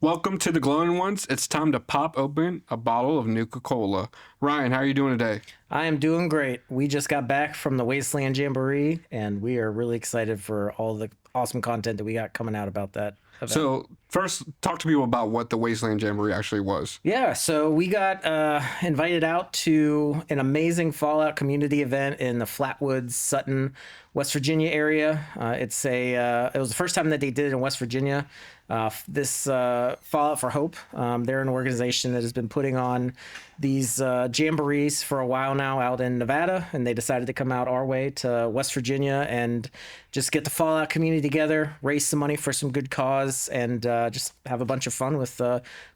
Welcome to the Glowing Ones. It's time to pop open a bottle of Nuka-Cola. Ryan, how are you doing today? I am doing great. We just got back from the Wasteland Jamboree, and we are really excited for all the awesome content that we got coming out about that event. So, first, talk to people about what the Wasteland Jamboree actually was. Yeah, so we got invited out to an amazing Fallout community event in the Flatwoods, Sutton, West Virginia area. It was the first time that they did it in West Virginia. This Fallout for Hope, they're an organization that has been putting on these jamborees for a while now out in Nevada, and they decided to come out our way to West Virginia and just get the Fallout community together, raise some money for some good cause, and just have a bunch of fun with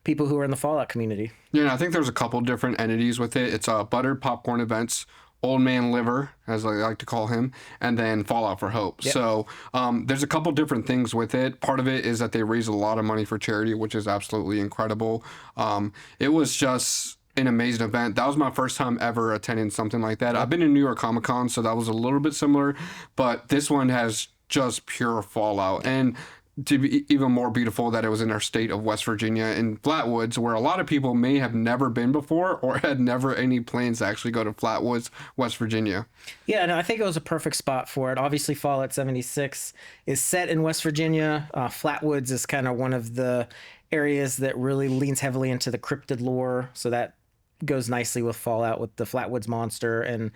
people who are in the Fallout community. Yeah, I think there's a couple different entities with it. It's Buttered Popcorn Events, Old Man Liver, as I like to call him, and then Fallout for Hope. Yep. So there's a couple different things with it. Part of it is that they raise a lot of money for charity, which is absolutely incredible. It was just an amazing event. That was my first time ever attending something like that. I've been in New York Comic Con, so that was a little bit similar, but this one has just pure Fallout. And to be even more beautiful that it was in our state of West Virginia in Flatwoods, where a lot of people may have never been before or had never any plans to actually go to Flatwoods, West Virginia. Yeah, no, I think it was a perfect spot for it. Obviously, Fallout 76 is set in West Virginia. Flatwoods is kind of one of the areas that really leans heavily into the cryptid lore, so that goes nicely with Fallout with the Flatwoods monster. And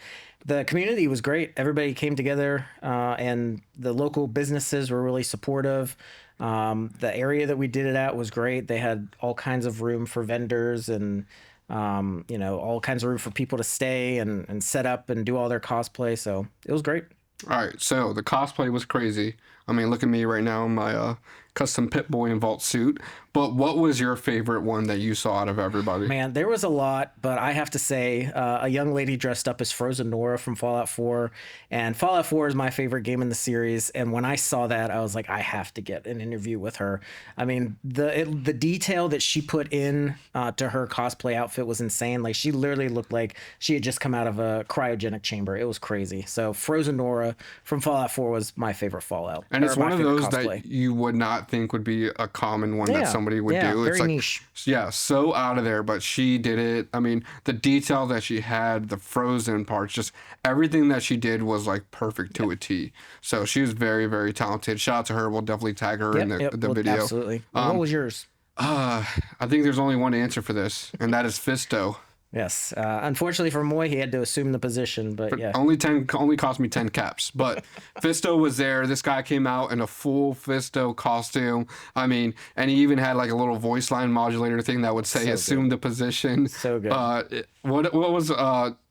the community was great. Everybody came together, and the local businesses were really supportive. The area that we did it at was great. They had all kinds of room for vendors and all kinds of room for people to stay and set up and do all their cosplay. So it was great. All right, so the cosplay was crazy. I mean, look at me right now in my custom Pip-Boy and Vault suit. But what was your favorite one that you saw out of everybody? Man, there was a lot, but I have to say a young lady dressed up as Frozen Nora from Fallout 4. And Fallout 4 is my favorite game in the series. And when I saw that, I was like, I have to get an interview with her. I mean, the detail that she put in to her cosplay outfit was insane. Like, she literally looked like she had just come out of a cryogenic chamber. It was crazy. So Frozen Nora from Fallout 4 was my favorite Fallout. And it's one of those cosplay that you would not think would be a common one that somebody would do. Very It's like, niche. yeah, so out of there, but she did it. I mean, the detail that she had, the frozen parts, just everything that she did was like perfect to a T. So she was very, very talented. Shout out to her. We'll definitely tag her in the video. Absolutely. What was yours? I think there's only one answer for this, and that is Fisto. Yes. Unfortunately for Moy, he had to assume the position, but yeah. Only cost me 10 caps. But Fisto was there. This guy came out in a full Fisto costume. I mean, and he even had like a little voice line modulator thing that would say assume the position. So good. What was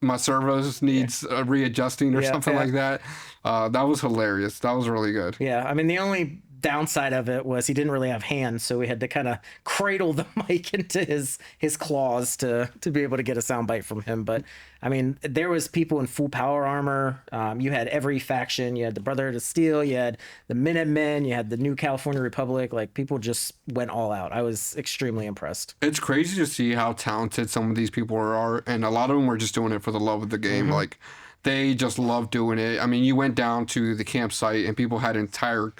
my servos needs readjusting or something like that. That was hilarious. That was really good. Yeah. I mean, the only downside of it was he didn't really have hands, so we had to kind of cradle the mic into his claws to be able to get a soundbite from him. But I mean, there was people in full power armor. You had every faction. You had the Brotherhood of Steel. You had the Minutemen. You had the New California Republic. Like, people just went all out. I was extremely impressed. It's crazy to see how talented some of these people are, and a lot of them were just doing it for the love of the game. Like, they just love doing it. I mean, you went down to the campsite and people had entire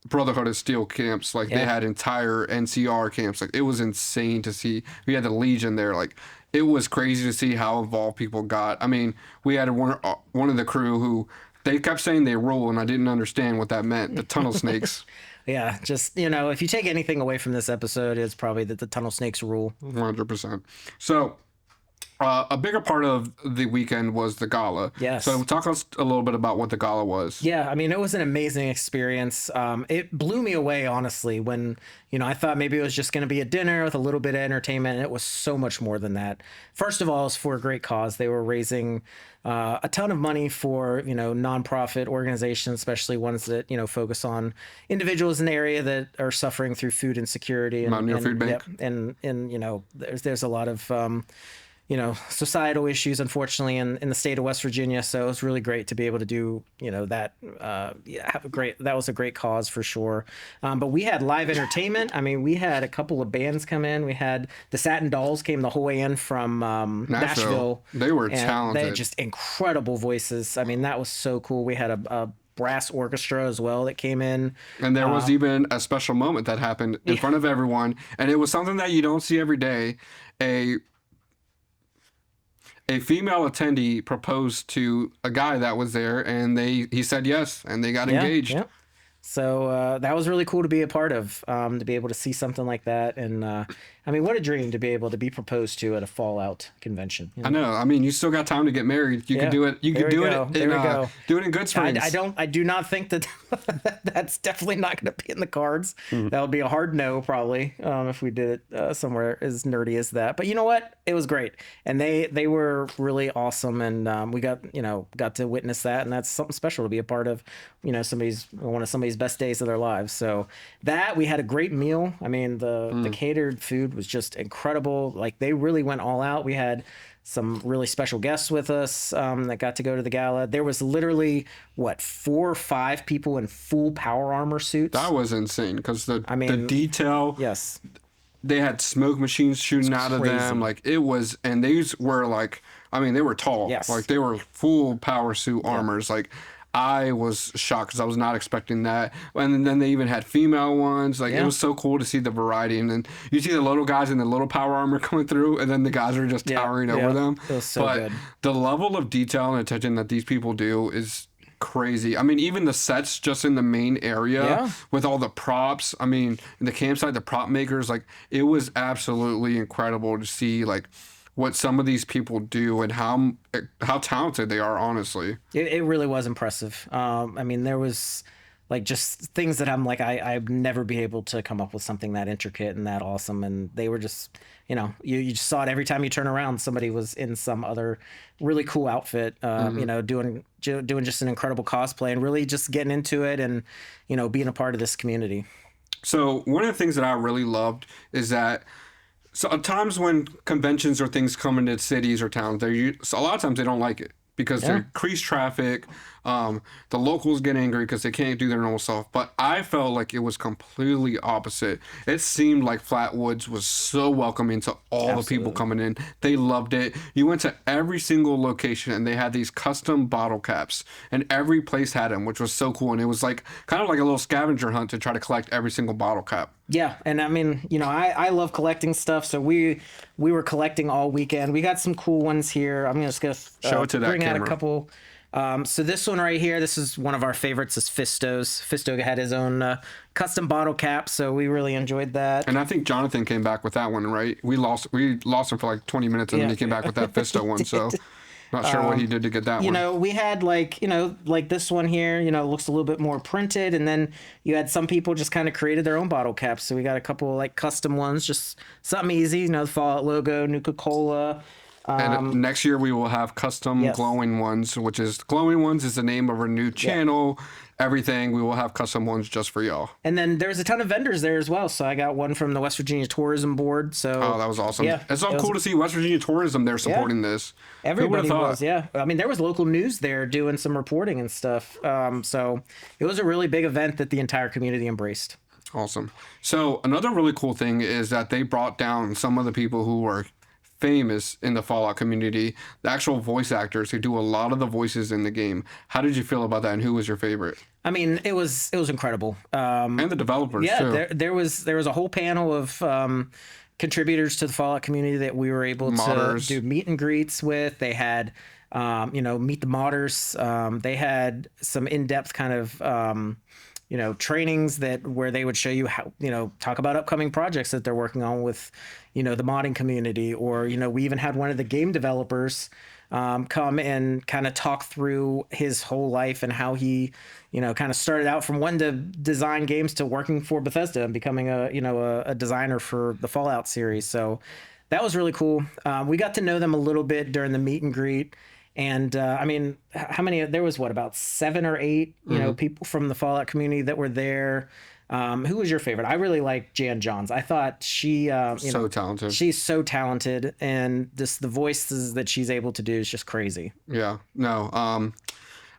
Brotherhood of Steel camps. Like, they had entire NCR camps. Like, it was insane to see. We had the Legion there. Like, it was crazy to see how involved people got. I mean, we had one of the crew who they kept saying they roll, and I didn't understand what that meant. The tunnel snakes. Yeah, just, if you take anything away from this episode, it's probably that the tunnel snakes rule. 100%. So, a bigger part of the weekend was the gala. Yes. So talk us a little bit about what the gala was. Yeah, I mean, it was an amazing experience. It blew me away, honestly, when, I thought maybe it was just going to be a dinner with a little bit of entertainment, and it was so much more than that. First of all, it's for a great cause. They were raising a ton of money for, nonprofit organizations, especially ones that, focus on individuals in the area that are suffering through food insecurity. Mountain Dew Food Bank. Yep, and there's a lot of societal issues, unfortunately, in the state of West Virginia. So it was really great to be able to do, that. That was a great cause for sure. But we had live entertainment. I mean, we had a couple of bands come in. We had the Satin Dolls came the whole way in from Nashville. They were talented. They had just incredible voices. I mean, that was so cool. We had a brass orchestra as well that came in. And there was even a special moment that happened in front of everyone, and it was something that you don't see every day. A female attendee proposed to a guy that was there, and he said yes, and they got engaged. Yeah. So that was really cool to be a part of, to be able to see something like that. And I mean, what a dream to be able to be proposed to at a Fallout convention. You know? I know. I mean, you still got time to get married. You could do it. You could do it in Goodsprings. I do not think that that's definitely not going to be in the cards. That would be a hard no, probably, if we did it somewhere as nerdy as that. But you know what? It was great, and they were really awesome, and we got to witness that, and that's something special to be a part of. One of somebody's best days of their lives. So that we had a great meal. I mean, the catered food was just incredible. Like, they really went all out. We had some really special guests with us that got to go to the gala. There was literally 4 or 5 people in full power armor suits. That was insane because the detail. Yes. They had smoke machines shooting out of them. Like, it was, and these were like, I mean, they were tall. Yes. Like, they were full power suit armors. Like, I was shocked because I was not expecting that. And then they even had female ones. Like, it was so cool to see the variety. And then you see the little guys in the little power armor coming through, and then the guys are just towering over them. It was so good. The level of detail and attention that these people do is crazy. I mean, even the sets just in the main area with all the props. I mean, in the campsite, the prop makers, like, it was absolutely incredible to see, like, what some of these people do and how talented they are, honestly. It really was impressive. I mean, there was like just things that I'm like, I'd never be able to come up with something that intricate and that awesome. And they were just, you just saw it every time you turn around, somebody was in some other really cool outfit, doing just an incredible cosplay and really just getting into it and, being a part of this community. So one of the things that I really loved is that so at times when conventions or things come into cities or towns, a lot of times they don't like it because they increase traffic. The locals get angry because they can't do their normal stuff. But I felt like it was completely opposite. It seemed like Flatwoods was so welcoming to all the people coming in. They loved it. You went to every single location and they had these custom bottle caps, and every place had them, which was so cool. And it was like kind of like a little scavenger hunt to try to collect every single bottle cap. Yeah, and I mean, I love collecting stuff, so we were collecting all weekend. We got some cool ones here. I'm just gonna show it to that bring camera. Out a couple. So this one right here, this is one of our favorites, is Fisto's. Fisto had his own custom bottle cap, so we really enjoyed that. And I think Jonathan came back with that one, right? We lost him for like 20 minutes, and then he came back with that Fisto one. So not sure what he did to get that one. We had like this one here, looks a little bit more printed, and then you had some people just kind of created their own bottle caps. So we got a couple like custom ones, just something easy, the Fallout logo, Nuka-Cola. And next year we will have custom glowing ones, glowing ones is the name of our new channel. Everything, we will have custom ones just for y'all. And then there's a ton of vendors there as well. So I got one from the West Virginia Tourism Board. So that was awesome. Yeah, it's so cool to see West Virginia Tourism there supporting this. Everybody was, I mean, there was local news there doing some reporting and stuff. So it was a really big event that the entire community embraced. Awesome. So another really cool thing is that they brought down some of the people who were famous in the Fallout community, the actual voice actors who do a lot of the voices in the game. How did you feel about that, and who was your favorite? I mean, it was incredible. And the developers too. There was a whole panel of contributors to the Fallout community that we were able to do meet and greets with. They had meet the modders. They had some in-depth kind of trainings where they would show you how, talk about upcoming projects that they're working on with, the modding community, or, we even had one of the game developers come and kind of talk through his whole life and how he, kind of started out from wanting to design games to working for Bethesda and becoming a designer for the Fallout series. So that was really cool. We got to know them a little bit during the meet and greet. And I mean, how many? There was about 7 or 8, people from the Fallout community that were there. Who was your favorite? I really like Jan Johns. I thought she, so talented. She's so talented, and just the voices that she's able to do is just crazy. Yeah. No.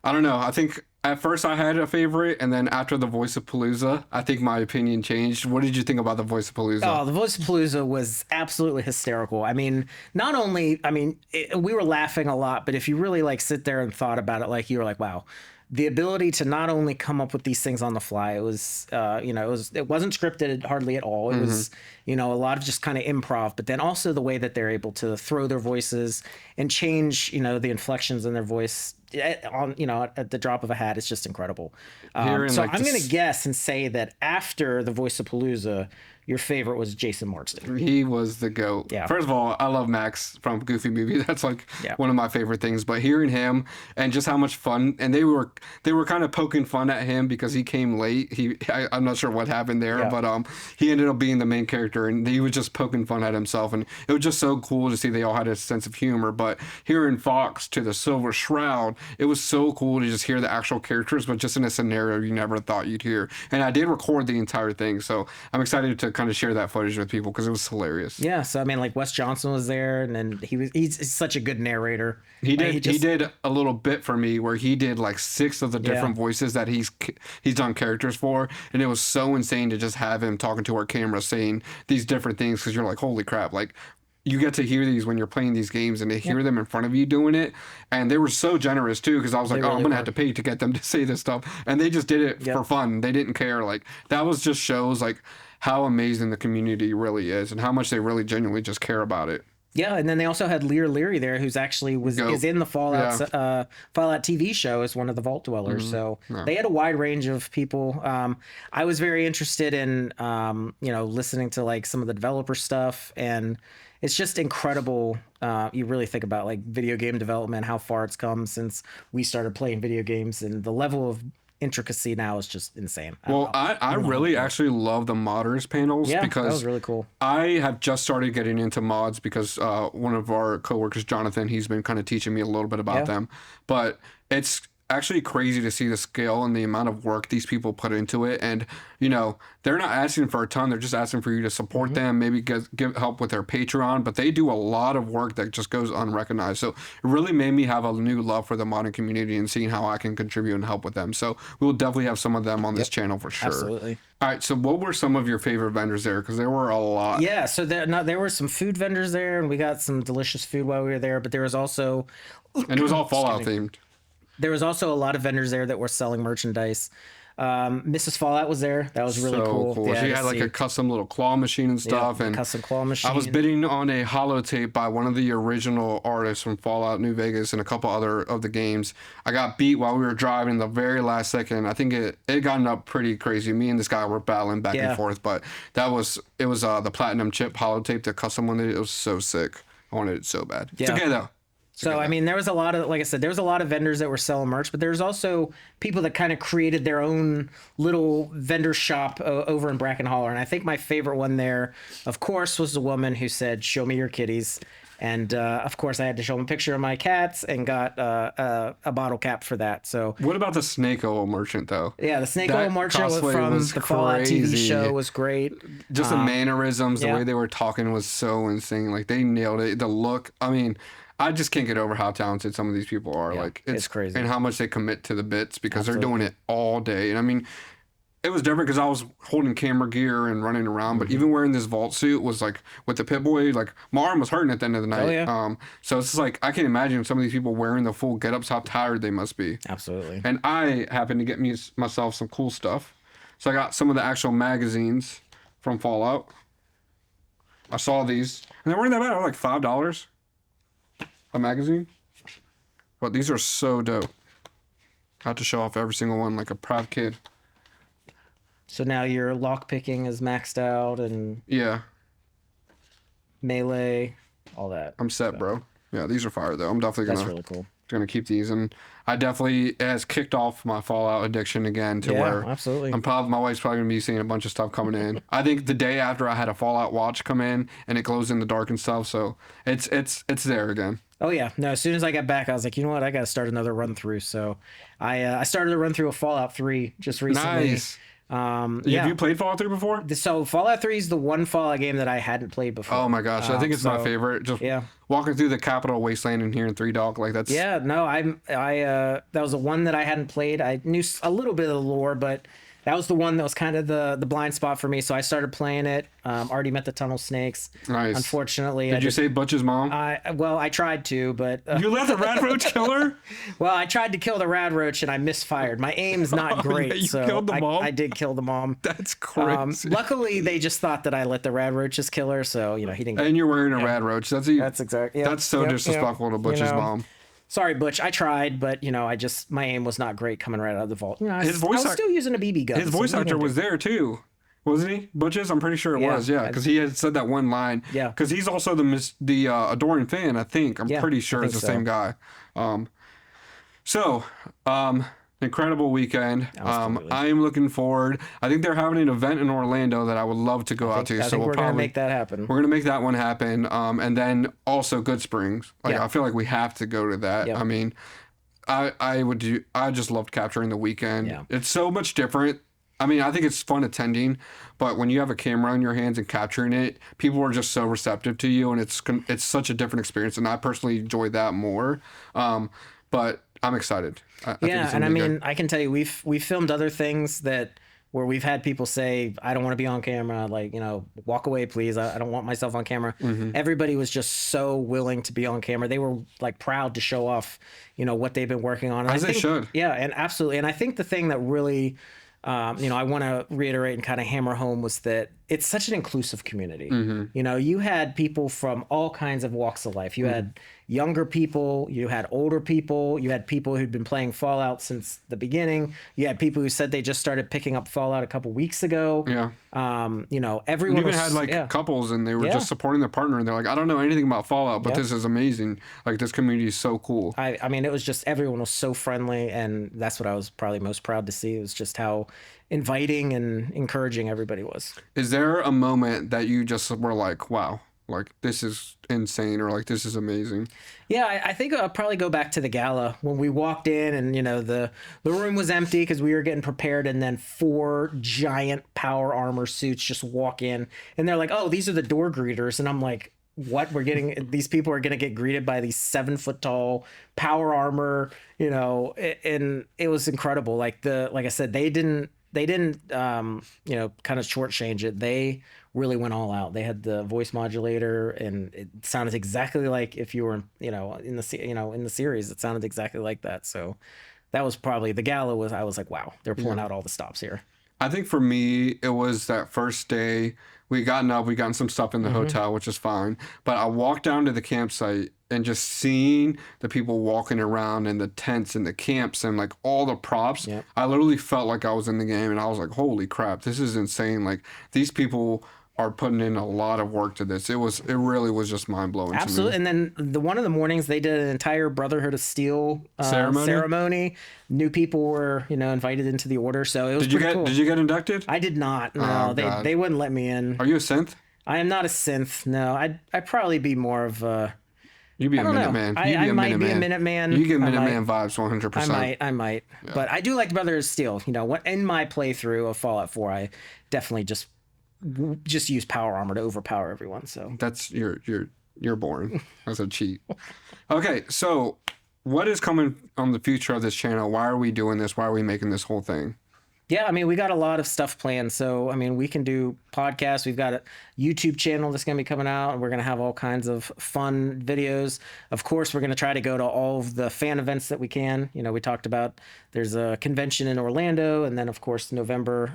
I don't know. I think at first I had a favorite, and then after the Voice-a-palooza, I think my opinion changed. What did you think about the Voice-a-palooza? Oh, the Voice-a-palooza was absolutely hysterical. I mean, we were laughing a lot, but if you really sit there and thought about it, you were like, wow, the ability to not only come up with these things on the fly, it was, it wasn't scripted hardly at all. It was, a lot of just kind of improv, but then also the way that they're able to throw their voices and change, the inflections in their voice at the drop of a hat. It's just incredible. So I'm going to guess and say that after the Voice-a-palooza, your favorite was Jason Marsden. He was the GOAT. Yeah. First of all, I love Max from Goofy Movie. That's like one of my favorite things. But hearing him and just how much fun, and they were kind of poking fun at him because he came late. I'm not sure what happened there, but he ended up being the main character, and he was just poking fun at himself, and it was just so cool to see they all had a sense of humor. But hearing Fox to the Silver Shroud, it was so cool to just hear the actual characters, but just in a scenario you never thought you'd hear. And I did record the entire thing, so I'm excited to kind of share that footage with people because it was hilarious. Yeah, so I mean, like Wes Johnson was there, and then he's such a good narrator. He did a little bit for me where he did like 6 of the different voices that he's done characters for, and it was so insane to just have him talking to our camera saying these different things because you're like, holy crap, like. You get to hear these when you're playing these games, and they hear them in front of you doing it. And they were so generous too, because I was like, I'm gonna have to pay to get them to say this stuff, and they just did it for fun. They didn't care. Like that was just shows like how amazing the community really is, and how much they really genuinely just care about it. Yeah, and then they also had Lear Leary there, who's actually is in the Fallout Fallout TV show as one of the Vault Dwellers. So they had a wide range of people. I was very interested in listening to like some of the developer stuff, and it's just incredible. You really think about like video game development, how far it's come since we started playing video games, and the level of intricacy now is just insane. I really actually love the modders panels because that was really cool. I have just started getting into mods because one of our coworkers, Jonathan, he's been kind of teaching me a little bit about them. But it's actually crazy to see the scale and the amount of work these people put into it. And, they're not asking for a ton. They're just asking for you to support them, maybe give help with their Patreon. But they do a lot of work that just goes unrecognized. So it really made me have a new love for the modding community and seeing how I can contribute and help with them. So we'll definitely have some of them on this channel for sure. Absolutely. All right, so what were some of your favorite vendors there? Because there were a lot. Yeah, so there were some food vendors there, and we got some delicious food while we were there. But there was also... And it was all Fallout themed. There was also a lot of vendors there that were selling merchandise. Mrs. Fallout was there. That was really cool. Yeah, she had like a custom little claw machine and stuff. And custom claw machine. I was bidding on a holotape by one of the original artists from Fallout New Vegas and a couple other of the games. I got beat while we were driving the very last second. I think it gotten up pretty crazy. Me and this guy were battling back and forth, but it was the platinum chip holotape, the custom one. It was so sick. I wanted it so bad. Yeah. It's okay though. So, I mean, there was a lot of, like I said, there was a lot of vendors that were selling merch, but there's also people that kind of created their own little vendor shop over in Bracken Holler. And I think my favorite one there, of course, was the woman who said, "Show me your kitties." And, of course, I had to show them a picture of my cats and got a bottle cap for that. So, what about the Snake Oil merchant, though? Yeah, the Snake Oil merchant from the Fallout TV show was great. Just the mannerisms, the way they were talking was so insane. Like, they nailed it. The look, I mean... I just can't get over how talented some of these people are. Yeah, like it's crazy, and how much they commit to the bits because they're doing it all day. And I mean, it was different because I was holding camera gear and running around, but even wearing this vault suit was like with the Pip-Boy, like my arm was hurting at the end of the night. Oh, yeah. So it's just like I can imagine some of these people wearing the full get-ups, how tired they must be. Absolutely. And I happened to get myself some cool stuff. So I got some of the actual magazines from Fallout. I saw these, and they weren't that bad. They were like $5. A magazine, but these are so dope. I had to show off every single one like a proud kid. So now your lock picking is maxed out and melee, all that. I'm set, bro. Yeah, these are fire though. I'm definitely That's really cool. Gonna keep these, and I definitely it has kicked off my Fallout addiction again to where absolutely. My wife's probably gonna be seeing a bunch of stuff coming in. I think the day after I had a Fallout watch come in and it glows in the dark and stuff, so it's there again. Oh yeah, no. As soon as I got back, I was like, you know what, I got to start another run through. So I started a run through of Fallout 3 just recently. Nice. Have you played Fallout 3 before? So Fallout 3 is the one Fallout game that I hadn't played before. Oh my gosh, I think it's my favorite. Just walking through the Capital Wasteland and hearing Three Dog, like that's... Yeah, no, that was the one that I hadn't played. I knew a little bit of the lore, but that was the one that was kind of the blind spot for me. So I started playing it. Already met the tunnel snakes. Nice. Unfortunately, Did you say Butch's mom? I tried to, but You let the rad roach kill her? well, I tried to kill the rad roach and I misfired. My aim's not great, you so killed the mom? I did kill the mom. That's crazy. Luckily, they just thought that I let the rad roaches kill her, so he didn't. And you're wearing a rad roach. That's exactly. That's so disrespectful to Butch's mom. Sorry, Butch. I tried, but my aim was not great coming right out of the vault. I was still using a BB gun. His voice actor was there too, wasn't he? Butch's? I'm pretty sure it was. Yeah, because he had said that one line. Yeah. Because he's also the adoring fan. I think. I'm pretty sure it's the same guy. Incredible weekend. I am looking forward. I think they're having an event in Orlando that I would love to go out to. I think we're gonna make that happen. We're gonna make that one happen. And then also Goodsprings. I feel like we have to go to that. Yep. I mean, I just loved capturing the weekend. Yeah. It's so much different. I mean, I think it's fun attending, but when you have a camera in your hands and capturing it, people are just so receptive to you, and it's such a different experience. And I personally enjoy that more. But I'm excited. I think it's gonna be good. I can tell you, we've filmed other things where we've had people say, I don't want to be on camera, walk away, please. I don't want myself on camera. Mm-hmm. Everybody was just so willing to be on camera. They were proud to show off, what they've been working on. And As they should. Yeah, and absolutely. And I think the thing that really, I want to reiterate and kind of hammer home was that it's such an inclusive community. Mm-hmm. You had people from all kinds of walks of life. You had younger people, you had older people, you had people who'd been playing Fallout since the beginning. You had people who said they just started picking up Fallout a couple weeks ago. Yeah. Everyone even had couples, and they were just supporting their partner, and they're like, I don't know anything about Fallout, but this is amazing. Like, this community is so cool. I mean, it was just, everyone was so friendly, and that's what I was probably most proud to see. It was just how inviting and encouraging everybody was. Is there a moment that you just were like, wow, like, this is insane, or like, this is amazing? Yeah, I think I'll probably go back to the gala when we walked in, and the room was empty because we were getting prepared, and then 4 giant power armor suits just walk in, and they're like, oh, these are the door greeters, and I'm like, what? These people are gonna get greeted by these 7-foot tall power armor, and it was incredible. Like I said, they didn't kind of shortchange it. They really went all out. They had the voice modulator, and it sounded exactly like if you were, in the series, it sounded exactly like that. So that was probably the gala. I was like, wow, they're pulling out all the stops here. I think for me, it was that first day. We gotten some stuff in the hotel, which is fine. But I walked down to the campsite, and just seeing the people walking around in the tents and the camps and like all the props, I literally felt like I was in the game, and I was like, holy crap, this is insane. Like, these people are putting in a lot of work to this. It really was just mind blowing. Absolutely. To me. And then one of the mornings they did an entire Brotherhood of Steel ceremony. New people were, invited into the order. So it was pretty cool. Did you get inducted? I did not. No, they wouldn't let me in. Are you a synth? I am not a synth. No, I'd probably be more of a. You'd be a Minuteman. I might be a Minuteman. You get Minuteman vibes 100%. I might. Yeah. But I do like Brotherhood of Steel. In my playthrough of Fallout 4, I definitely just use power armor to overpower everyone. So that's you're boring. That's a cheat. Okay, so what is coming on the future of this channel? Why are we doing this? Why are we making this whole thing? Yeah, I mean, we got a lot of stuff planned. So, I mean, we can do podcasts. We've got a YouTube channel that's going to be coming out, and we're going to have all kinds of fun videos. Of course, we're going to try to go to all of the fan events that we can. We talked about there's a convention in Orlando, and then, of course, November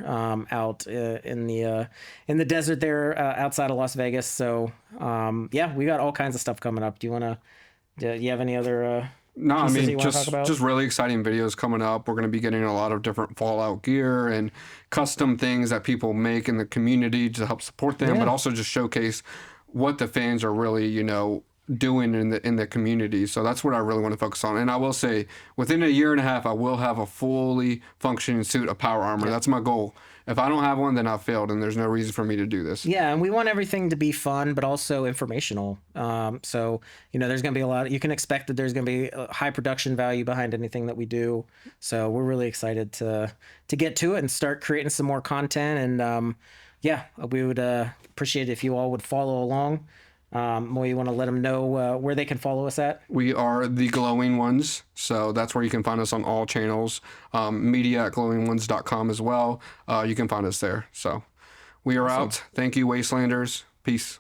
out in the desert there outside of Las Vegas. So, we got all kinds of stuff coming up. Do you have any other... No, I mean, just really exciting videos coming up. We're going to be getting a lot of different Fallout gear and custom things that people make in the community to help support them, but also just showcase what the fans are really, doing in the community. So that's what I really want to focus on. And I will say, within a year and a half, I will have a fully functioning suit of power armor. That's my goal. If I don't have one, then I've failed, and there's no reason for me to do this. Yeah, and we want everything to be fun, but also informational. So, there's going to be a lot. You can expect that there's going to be a high production value behind anything that we do. So we're really excited to get to it and start creating some more content. And we would appreciate it if you all would follow along. Mo, you want to let them know where they can follow us at? We are the Glowing Ones, so that's where you can find us on all channels. Media at glowingones.com as well. You can find us there. So we are out. Thank you, Wastelanders. Peace.